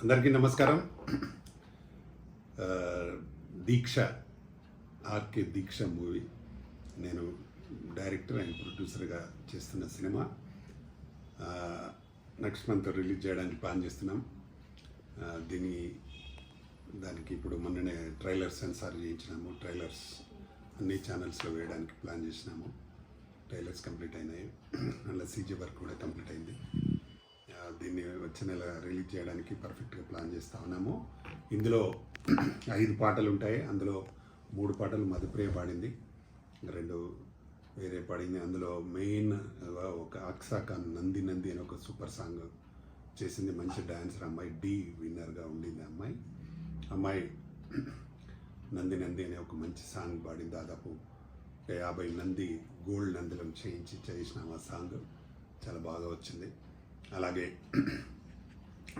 అందరికీ నమస్కారం. దీక్ష ఆర్కే దీక్ష మూవీ నేను డైరెక్టర్ అండ్ ప్రొడ్యూసర్గా చేస్తున్న సినిమా నెక్స్ట్ మంత్ రిలీజ్ చేయడానికి ప్లాన్ చేస్తున్నాం. దానికి ఇప్పుడు మొన్ననే ట్రైలర్ సెన్సార్ చేయించినాము. ట్రైలర్స్ అన్ని ఛానల్స్లో వేయడానికి ప్లాన్ చేసినాము. ట్రైలర్స్ కంప్లీట్ అయినాయి, అందులో సీజీ వర్క్ కూడా కంప్లీట్ అయింది. దీన్ని వచ్చే నెల రిలీజ్ చేయడానికి పర్ఫెక్ట్గా ప్లాన్ చేస్తూ ఉన్నాము. ఇందులో 5 పాటలు ఉంటాయి. అందులో 3 పాటలు మధుప్రియ పాడింది, 2 వేరే పాడింది. అందులో మెయిన్ ఒక అక్సా ఖాన్ నంది నంది అని ఒక సూపర్ సాంగ్ చేసింది. మంచి డాన్సర్ అమ్మాయి, డి విన్నర్గా ఉండింది అమ్మాయి. నంది నంది అనే ఒక మంచి సాంగ్ పాడింది. దాదాపు 50 నంది గోల్డ్ నందులను చేసినాం. ఆ సాంగ్ చాలా బాగా వచ్చింది. అలాగే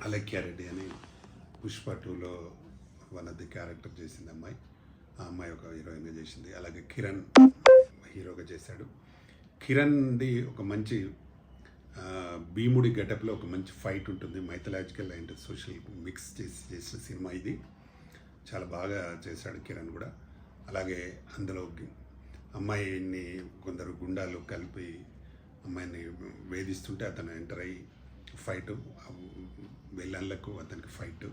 అలక్యారెడ్డి అని పుష్ప 2లో వన్ ఆఫ్ ది క్యారెక్టర్ చేసింది అమ్మాయి. ఆ అమ్మాయి ఒక హీరోయిన్గా చేసింది. అలాగే కిరణ్ హీరోగా చేశాడు. కిరణ్ది ఒక మంచి భీముడి గెటప్లో ఒక మంచి ఫైట్ ఉంటుంది. మైథలాజికల్ అండ్ సోషల్ మిక్స్ చేసిన సినిమా ఇది. చాలా బాగా చేశాడు కిరణ్ కూడా. అలాగే అందులో అమ్మాయిని కొందరు గుండాలు కలిపి అమ్మాయిని వేధిస్తుంటే అతను ఎంటర్ అయ్యి ఫైట్, వెళ్ళాళ్ళకు అతనికి ఫైట్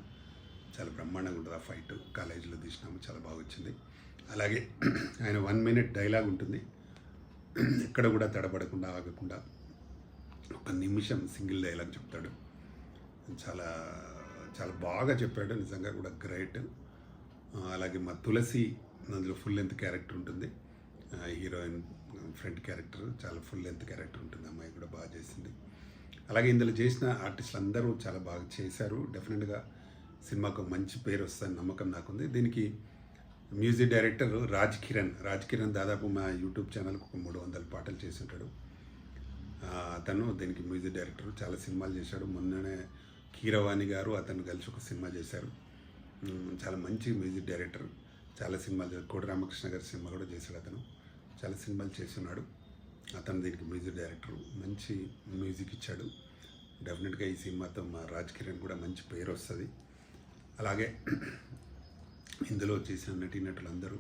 చాలా బ్రహ్మాండంగా ఉంటుంది. ఆ ఫైట్ కాలేజీలో తీసినాము, చాలా బాగా వచ్చింది. అలాగే ఆయన 1 minute డైలాగ్ ఉంటుంది. ఎక్కడ కూడా తడబడకుండా ఆగకుండా 1 నిమిషం సింగిల్ డైలాగ్ చెప్తాడు. చాలా చాలా బాగా చెప్పాడు, నిజంగా కూడా గ్రేట్. అలాగే మా తులసి అందులో ఫుల్ లెంత్ క్యారెక్టర్ ఉంటుంది. హీరోయిన్ ఫ్రంట్ క్యారెక్టర్ చాలా ఫుల్ లెంత్ క్యారెక్టర్ ఉంటుంది. అమ్మాయి కూడా బాగా చేసింది. అలాగే ఇందులో చేసిన ఆర్టిస్టులు అందరూ చాలా బాగా చేశారు. డెఫినెట్గా సినిమాకు మంచి పేరు వస్తుందని నమ్మకం నాకుంది. దీనికి మ్యూజిక్ డైరెక్టర్ రాజ్ కిరణ్ దాదాపు మా యూట్యూబ్ ఛానల్కి ఒక 300 పాటలు చేసి ఉంటాడు. అతను దీనికి మ్యూజిక్ డైరెక్టర్, చాలా సినిమాలు చేశాడు. మొన్ననే కీరవాణి గారు అతను కలిసి ఒక సినిమా చేశారు. చాలా మంచి మ్యూజిక్ డైరెక్టర్, చాలా సినిమాలు. కోటి రామకృష్ణ గారి సినిమా కూడా చేశాడు. అతను చాలా సినిమాలు చేసి ఉన్నాడు. అతను దీనికి మ్యూజిక్ డైరెక్టర్, మంచి మ్యూజిక్ ఇచ్చాడు. డెఫినెట్గా ఈ సినిమాతో మా రాజ్ కిరణ్ కూడా మంచి పేరు వస్తుంది. అలాగే ఇందులో చేసిన నటీనటులు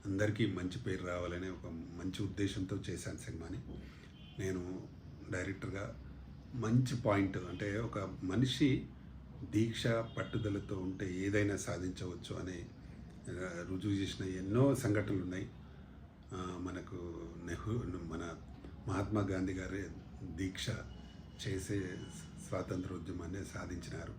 అందరికీ మంచి పేరు రావాలనే ఒక మంచి ఉద్దేశంతో చేశాను సినిమాని. నేను డైరెక్టర్గా మంచి పాయింట్ అంటే, ఒక మనిషి దీక్ష పట్టుదలతో ఉంటే ఏదైనా సాధించవచ్చు అని రుజువు చేసిన ఎన్నో సంఘటనలు ఉన్నాయి. మనకు మన మహాత్మా గాంధీ గారే దీక్ష చేసే స్వాతంత్ర ఉద్యమాన్ని సాధించినారు.